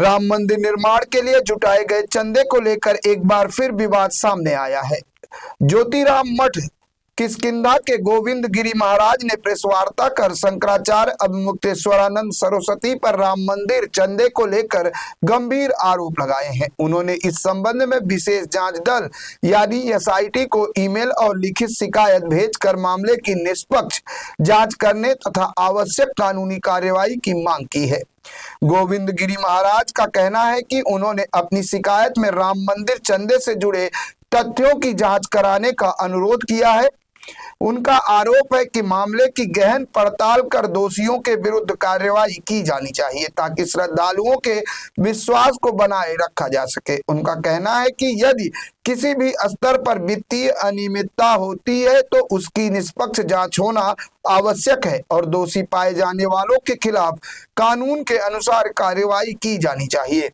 राम मंदिर निर्माण के लिए जुटाए गए चंदे को लेकर एक बार फिर विवाद सामने आया है। ज्योतिराम मठ किष्किंधा के गोविंद गिरी महाराज ने प्रेस वार्ता कर शंकराचार्य अभिमुक्तेश्वरानंद सरस्वती पर राम मंदिर चंदे को लेकर गंभीर आरोप लगाए हैं। उन्होंने इस संबंध में विशेष जांच दल यानी एसआईटी को ईमेल और लिखित शिकायत भेजकर मामले की निष्पक्ष जांच करने तथा आवश्यक कानूनी कार्यवाही की मांग की है। गोविंद गिरी महाराज का कहना है कि उन्होंने अपनी शिकायत में राम मंदिर चंदे से जुड़े तथ्यों की जांच कराने का अनुरोध किया है। उनका आरोप है कि मामले की गहन पड़ताल कर दोषियों के विरुद्ध कार्यवाही की जानी चाहिए ताकि श्रद्धालुओं के विश्वास को बनाए रखा जा सके। उनका कहना है कि यदि किसी भी स्तर पर वित्तीय अनियमितता होती है तो उसकी निष्पक्ष जांच होना आवश्यक है और दोषी पाए जाने वालों के खिलाफ कानून के अनुसार कार्यवाही की जानी चाहिए।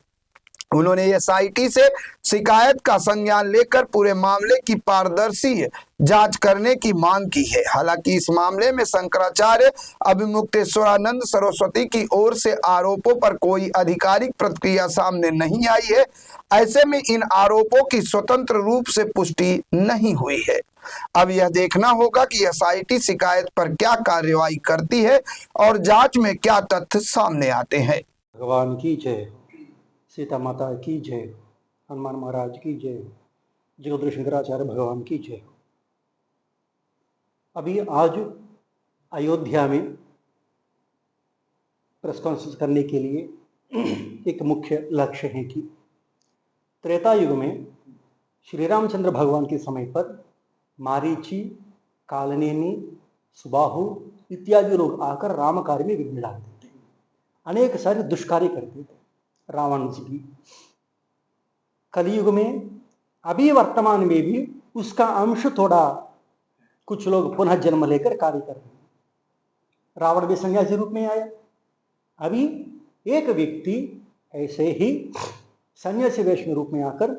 उन्होंने एसआईटी से शिकायत का संज्ञान लेकर पूरे मामले की पारदर्शी जांच करने की मांग की है। हालांकि इस मामले में शंकराचार्य अभिमुक्तेश्वरानंद सरस्वती की ओर से आरोपों पर कोई आधिकारिक प्रतिक्रिया सामने नहीं आई है। ऐसे में इन आरोपों की स्वतंत्र रूप से पुष्टि नहीं हुई है। अब यह देखना होगा कि एसआईटी शिकायत पर क्या कार्यवाही करती है और जांच में क्या तथ्य सामने आते हैं। भगवान की जय, सीता माता की जय, हनुमान महाराज की जय, जगदगुरु शंकराचार्य भगवान की जय। अभी आज अयोध्या में प्रेस कॉन्फ्रेंस करने के लिए एक मुख्य लक्ष्य है कि त्रेता युग में श्री रामचंद्र भगवान के समय पर मारीची, कालनेमी, सुबाहु इत्यादि लोग आकर राम कार्य में विघ्न डालते थे, अनेक सारे दुष्कार्य करते थे। रावण जी भी कलयुग में अभी वर्तमान में भी उसका अंश थोड़ा कुछ लोग पुनः जन्म लेकर कार्य कर रहे हैं। रावण भी सन्यासी रूप में आया। अभी एक व्यक्ति ऐसे ही सन्यासी वेश में रूप में आकर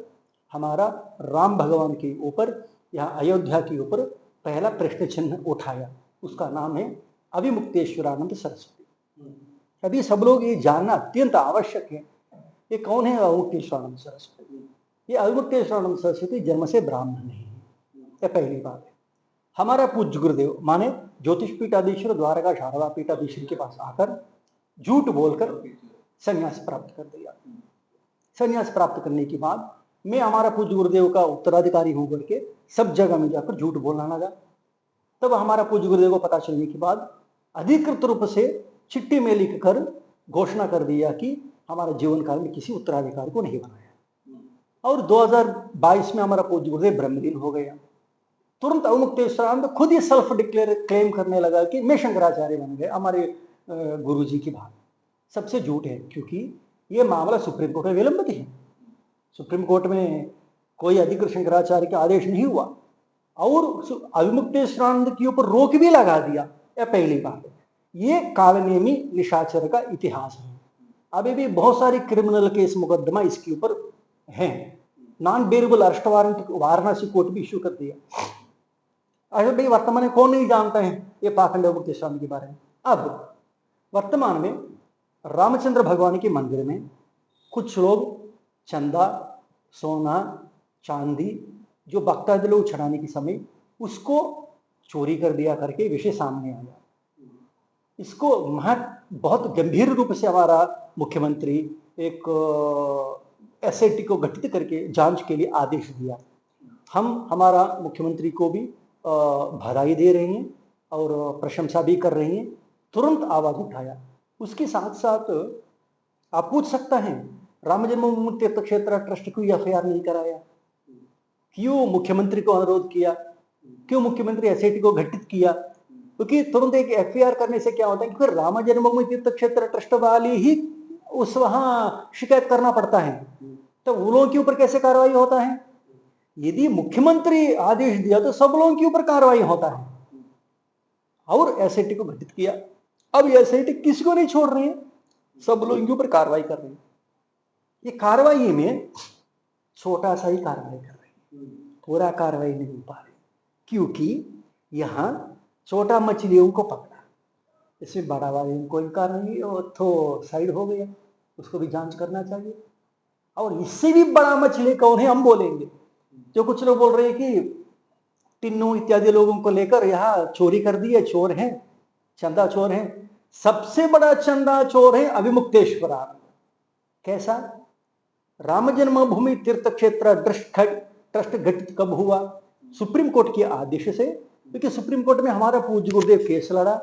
हमारा राम भगवान के ऊपर यहाँ अयोध्या के ऊपर पहला प्रश्न चिन्ह उठाया। उसका नाम है अभिमुक्तेश्वरानंद सरस्वती। अभी सब लोग ये जानना अत्यंत आवश्यक है, ये कौन है अभिमुक्तेश्वरानंद सरस्वती। ये अभिमुक्तेश्वरानंद सरस्वती जन्म से ब्राह्मण नहीं है, यह पहली बात है। हमारा पूज्य गुरुदेव माने ज्योतिष पीठाधीश्वर द्वारका शारदा पीठाधीश्वर के पास आकर झूठ बोलकर संन्यास प्राप्त कर दिया। संन्यास प्राप्त करने के बाद मैं हमारा पूज्य गुरुदेव का उत्तराधिकारी हूं करके सब जगह में जाकर झूठ बोलना लगा। तब हमारा पूज्य गुरुदेव को पता चलने के बाद अधिकृत रूप से चिट्ठी में लिखकर घोषणा कर दिया कि हमारा जीवन काल में किसी उत्तराधिकारी को नहीं बनाया। और 2022 में हमारा पूज्य गुरुदेव ब्रह्मलीन हो गया। तुरंत अभिमुक्तेश्वरानंद खुद ही सेल्फ डिक्लेयर क्लेम करने लगा कि मैं शंकराचार्य बन गए। हमारे गुरु जी की बात सबसे झूठ है, क्योंकि ये मामला सुप्रीम कोर्ट में विलंबित है। सुप्रीम कोर्ट में कोई अधिकृत शंकराचार्य का आदेश नहीं हुआ और अभिमुक्तेश्वरानंद के ऊपर रोक भी लगा दिया। यह पहली बात है। ये कालनेमी निशाचर का इतिहास है। अभी भी बहुत सारी क्रिमिनल केस मुकदमा इसके ऊपर हैं। Non बेरेबल arrest warrant Varanasi court भी इश्यू कर दिया। अरे भाई वर्तमान में कौन नहीं जानता है ये पाखंड अभिमुक्तेश्वरानंद के बारे में। अब वर्तमान में रामचंद्र भगवान के मंदिर में कुछ लोग चंदा, सोना, चांदी जो भक्तादि लोग चढ़ाने के समय उसको चोरी कर दिया करके विषय सामने आया। इसको बहुत गंभीर रूप से हमारा मुख्यमंत्री एक एसआईटी को गठित करके जांच के लिए आदेश दिया। हम हमारा मुख्यमंत्री को भी बधाई दे रहे हैं और प्रशंसा भी कर रहे हैं। तुरंत आवाज उठाया। उसके साथ साथ आप पूछ सकता है राम जन्मभूमि तीर्थ क्षेत्र ट्रस्ट क्यों एफआईआर नहीं कराया, क्यों मुख्यमंत्री को अनुरोध किया, क्यों मुख्यमंत्री एसआईटी को गठित किया। क्योंकि तुरंत एक एफआईआर करने से क्या होता है, क्योंकि राम जन्मभूमि तीर्थ क्षेत्र ट्रस्ट वाले ही उस वहां शिकायत करना पड़ता है, तो उन लोगों के ऊपर कैसे कार्रवाई होता है। यदि मुख्यमंत्री आदेश दिया तो सब लोगों के ऊपर कार्रवाई होता है। और एसआईटी को गठित किया। अब एसआईटी किसी को नहीं छोड़ रही है, सब लोगों के ऊपर कार्रवाई कर रही है। ये कार्रवाई में छोटा सा ही कार्रवाई कर रही है, पूरा कार्रवाई नहीं हो पा रही, क्योंकि यहां छोटा मछलियों को पकड़ा, इसमें बड़ा वाले को इनकार नहीं, तो साइड हो गया। उसको भी जांच करना चाहिए। और इससे भी बड़ा मछली कौन है हम बोलेंगे। जो कुछ लोग बोल रहे हैं कि टिन्नू इत्यादि लोगों को लेकर यहाँ चोरी कर दी है, चोर हैं, चंदा चोर हैं। सबसे बड़ा चंदा चोर है अभिमुक्तेश्वरा। कैसा? राम जन्मभूमि तीर्थ क्षेत्र ट्रस्ट गठित कब हुआ? सुप्रीम कोर्ट के आदेश से, क्योंकि सुप्रीम कोर्ट में हमारा पूज्य गुरुदेव केस लड़ा,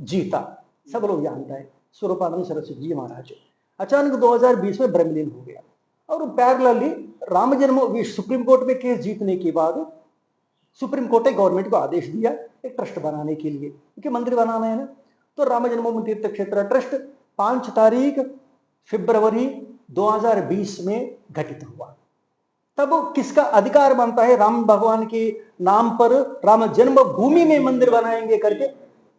जीता, सब लोग जानता है, स्वरूपानंद सरस्वती जी महाराज। अचानक 2020 में ब्रह्मलीन हो गया और पैरेलली राम जन्म सुप्रीम कोर्ट में केस जीतने के बाद सुप्रीम कोर्ट ने गवर्नमेंट को आदेश दिया एक ट्रस्ट बनाने के लिए, क्योंकि मंदिर बनाना है ना। तो राम जन्मभूमि तीर्थ क्षेत्र ट्रस्ट 5 तारीख फरवरी 2020 में घटित हुआ। तब किसका अधिकार बनता है राम भगवान के नाम पर राम जन्मभूमि में मंदिर बनाएंगे करके,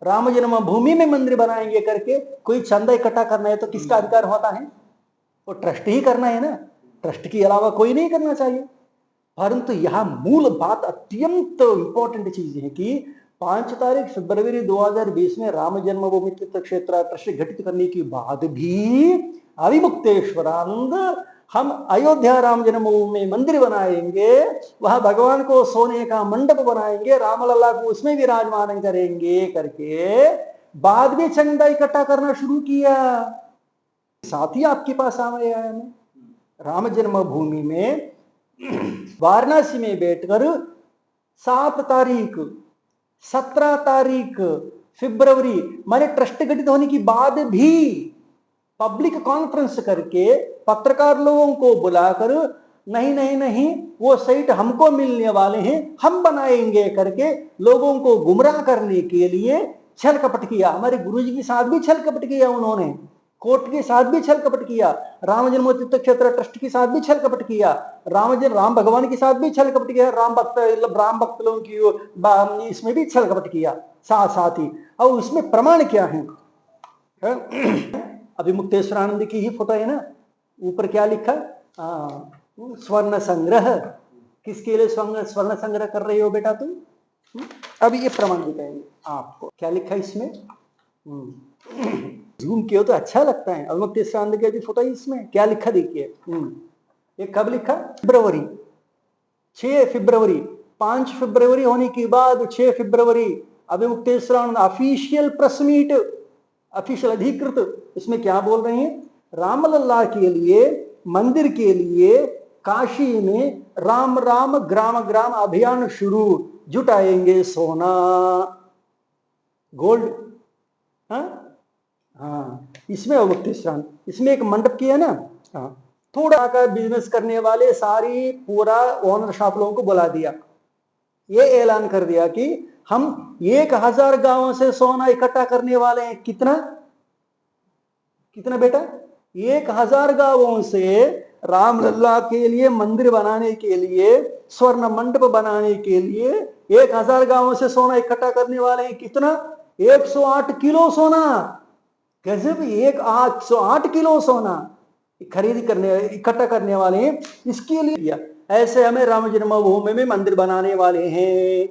राम जन्मभूमि में मंदिर बनाएंगे करके कोई चंदा इकट्ठा करना है तो किसका अधिकार होता है? वो ट्रस्ट ही करना है ना, ट्रस्ट के अलावा कोई नहीं करना चाहिए। परंतु यह मूल बात अत्यंत इंपॉर्टेंट चीज है कि 5 तारीख फरवरी 2020 में राम जन्मभूमि तीर्थ क्षेत्र ट्रस्ट गठित करने के बाद भी अभिमुक्तेश्वरानंद हम अयोध्या राम जन्मभूमि में मंदिर बनाएंगे, वहां भगवान को सोने का मंडप बनाएंगे, रामलला को उसमें विराजमान करेंगे करके बाद में चंदा इकट्ठा करना शुरू किया। साथ ही आपके पास सामने आया मैं राम जन्मभूमि में वाराणसी में बैठकर 7 तारीख 17 तारीख फरवरी माने ट्रस्ट गठित होने के बाद भी पब्लिक कॉन्फ्रेंस करके पत्रकार लोगों को बुलाकर नहीं नहीं नहीं वो साइट हमको मिलने वाले हैं, हम बनाएंगे करके लोगों को गुमराह करने के लिए छल कपट किया। हमारे गुरुजी के साथ भी छल कपट किया उन्होंने, कोर्ट के साथ भी छल कपट किया, राम जन्म तीर्थ क्षेत्र ट्रस्ट के साथ भी छल कपट किया, राम भगवान के साथ भी छल कपट किया, राम भक्त लोगों की इसमें भी छल कपट किया साथ साथ ही। और उसमें प्रमाण क्या है? अभिमुक्तेश्वरानंद की ही फोटो है ना, ऊपर क्या लिखा? स्वर्ण संग्रह। किसके लिए स्वर्ण संग्रह कर रही हो बेटा तुम? अब ये प्रमाण दिखाएंगे आपको। क्या लिखा है इसमें? जूम किया तो अच्छा लगता है। अभिमुक्तेश्वरानंद की फोटो है इसमें, क्या लिखा देखिए। ये कब लिखा? फरवरी 6 फरवरी 5 फरवरी होने के बाद 6 फरवरी Avimukteshwaranand official press meet, official अधिकृत। इसमें क्या बोल रहे हैं? रामलला के लिए मंदिर के लिए काशी में राम राम ग्राम ग्राम अभियान शुरू, जुटाएंगे सोना गोल्ड। हाँ इसमें अभिमुक्तेश्वरानंद, इसमें एक मंडप किया ना। हाँ थोड़ा का बिजनेस करने वाले सारी पूरा ओनर शॉप लोगों को बुला दिया, ये ऐलान कर दिया कि हम 1000 गांवों से सोना इकट्ठा करने वाले हैं। कितना कितना बेटा? 1000 गांवों से रामलला के लिए मंदिर बनाने के लिए, स्वर्ण मंडप बनाने के लिए 1000 गांवों से सोना इकट्ठा करने वाले हैं। कितना? 108 किलो सोना। गजब, 108 किलो सोना खरीद करने इकट्ठा करने वाले हैं। इसके लिए ऐसे हमें राम जन्मभूमि में मंदिर बनाने वाले हैं।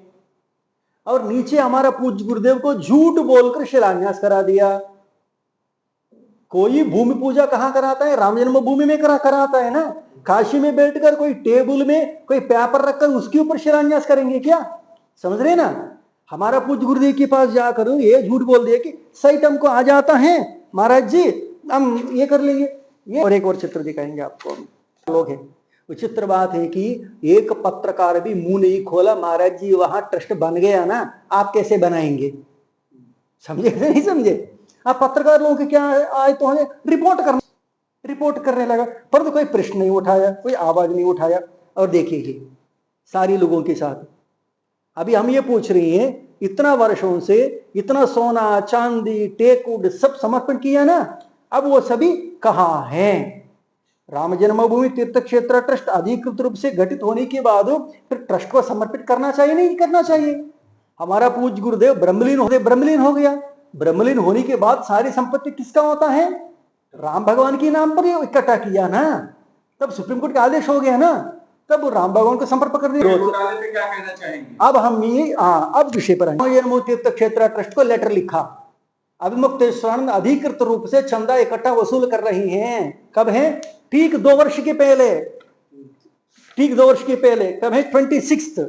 और नीचे हमारा पूज्य गुरुदेव को झूठ बोलकर शिलान्यास करा दिया। कोई भूमि पूजा कहां कराता है? राम जन्मभूमि में कराता है ना। काशी में बैठकर कोई टेबल में कोई पेपर रखकर उसके ऊपर शिलान्यास करेंगे क्या? समझ रहे ना? हमारा पूज्य गुरुदेव के पास जाकर ये झूठ बोल दिया कि साइट हमको आ जाता है महाराज जी, हम ये कर लेंगे। ये और एक और चित्र दिखाएंगे आपको लोग है। विचित्र बात है कि एक पत्रकार भी मुंह नहीं खोला, महाराज जी वहां ट्रस्ट बन गया ना, आप कैसे बनाएंगे? समझे नहीं समझे? आप पत्रकार लोगों के क्या आए तो हमें रिपोर्ट करने लगा, परंतु कोई प्रश्न नहीं उठाया, कोई आवाज नहीं उठाया। और देखिए सारी लोगों के साथ अभी हम ये पूछ रहे हैं, इतना वर्षों से इतना सोना चांदी टेकउड सब समर्पण किया ना, अब वो सभी कहाँ हैं? राम जन्मभूमि तीर्थ क्षेत्र ट्रस्ट अधिकृत रूप से गठित होने के बाद फिर ट्रस्ट को समर्पित करना चाहिए नहीं करना चाहिए? हमारा पूज्य गुरुदेव ब्रह्मलीन हो गया। ब्रह्मलीन होने के बाद सारी संपत्ति किसका होता है? राम भगवान के नाम पर इकट्ठा किया ना, तब सुप्रीम कोर्ट का आदेश हो गया ना, तब राम भगवान को समर्पण कर दिया। क्या कहना चाहेंगे? अब हम ये अब विषय पर जन्मभूमि तीर्थ क्षेत्र ट्रस्ट को लेटर लिखा, अभिमुक्तेश्वरानंद अधिकृत रूप से चंदा इकट्ठा वसूल कर रही हैं। कब है? ठीक 2 वर्ष के पहले, ठीक 2 वर्ष के पहले कब है? 26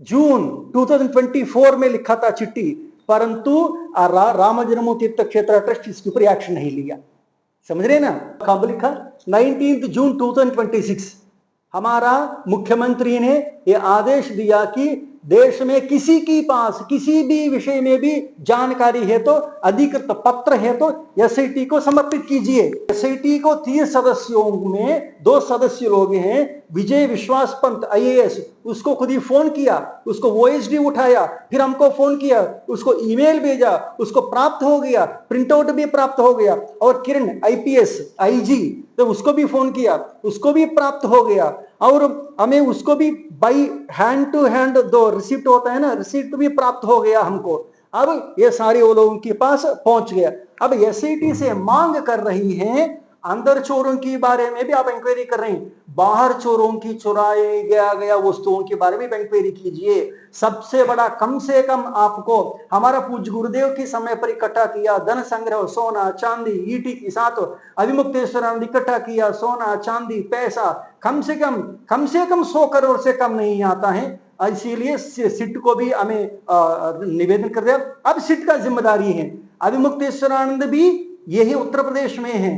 जून 2024 में लिखा था चिट्ठी, परंतु राम जन्मभूमि तीर्थ क्षेत्र ट्रस्ट इसके ऊपर एक्शन नहीं लिया। समझ रहे ना? कब लिखा? 19 जून 2026 हमारा मुख्यमंत्री ने यह आदेश दिया कि देश में किसी के पास किसी भी विषय में भी जानकारी है तो अधिकृत पत्र है तो एसआईटी को समर्पित कीजिए। एसआईटी को 3 सदस्यों में 2 सदस्य लोग हैं, विजय विश्वास पंत आईएएस, उसको खुद ही फोन किया, उसको वॉइस उठाया, फिर हमको फोन किया, उसको ईमेल भेजा, उसको प्राप्त हो गया, प्रिंटआउट भी प्राप्त हो गया। और किरण आईपीएस आईजी, तो उसको भी फोन किया, उसको भी प्राप्त हो गया, और हमें उसको भी बाई हैंड टू हैंड दो रिसिप्ट होता है ना, रिसिप्ट भी प्राप्त हो गया हमको। अब ये सारे वो लोगों के पास पहुंच गया। अब एसआईटी से मांग कर रही है, अंदर चोरों के बारे में भी आप इंक्वायरी कर रहे हैं, बाहर चोरों की चुराई गया वस्तुओं के बारे में भी इंक्वायरी कीजिए। सबसे बड़ा कम से कम आपको हमारा पूज्य गुरुदेव के समय पर इकट्ठा किया धन संग्रह, सोना चांदी, ईटी के साथ अभिमुक्तेश्वर इकट्ठा किया सोना चांदी पैसा, कम से कम 100 करोड़ से कम नहीं आता है। इसीलिए सिट को भी हमें निवेदन कर दिया। अब सिट का जिम्मेदारी है, अभिमुक्तेश्वरानंद भी यही उत्तर प्रदेश में है,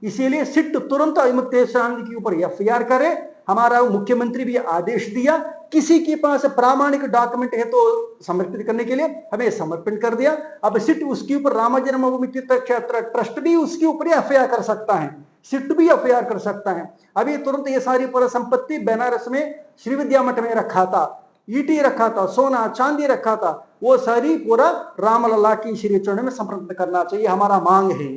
इसीलिए सिट तुरंत अभिमुक्तेश्वरानंद के ऊपर एफआईआर करे। हमारा मुख्यमंत्री भी आदेश दिया, किसी के पास प्रामाणिक डॉक्यूमेंट है तो समर्पित करने के लिए हमें समर्पण कर दिया। अब सिट उसके ऊपर राम जन्मभूमि तीर्थ क्षेत्र ट्रस्ट भी उसके ऊपर एफआईआर कर सकता है, सिट भी एफआईआर कर सकता है। अभी तुरंत ये सारी पूरा संपत्ति बनारस में श्री विद्या मठ में रखा था, ईटी रखा था, सोना चांदी रखा था, वो सारी पूरा रामलला की श्री चरण में समर्पित करना चाहिए, हमारा मांग है।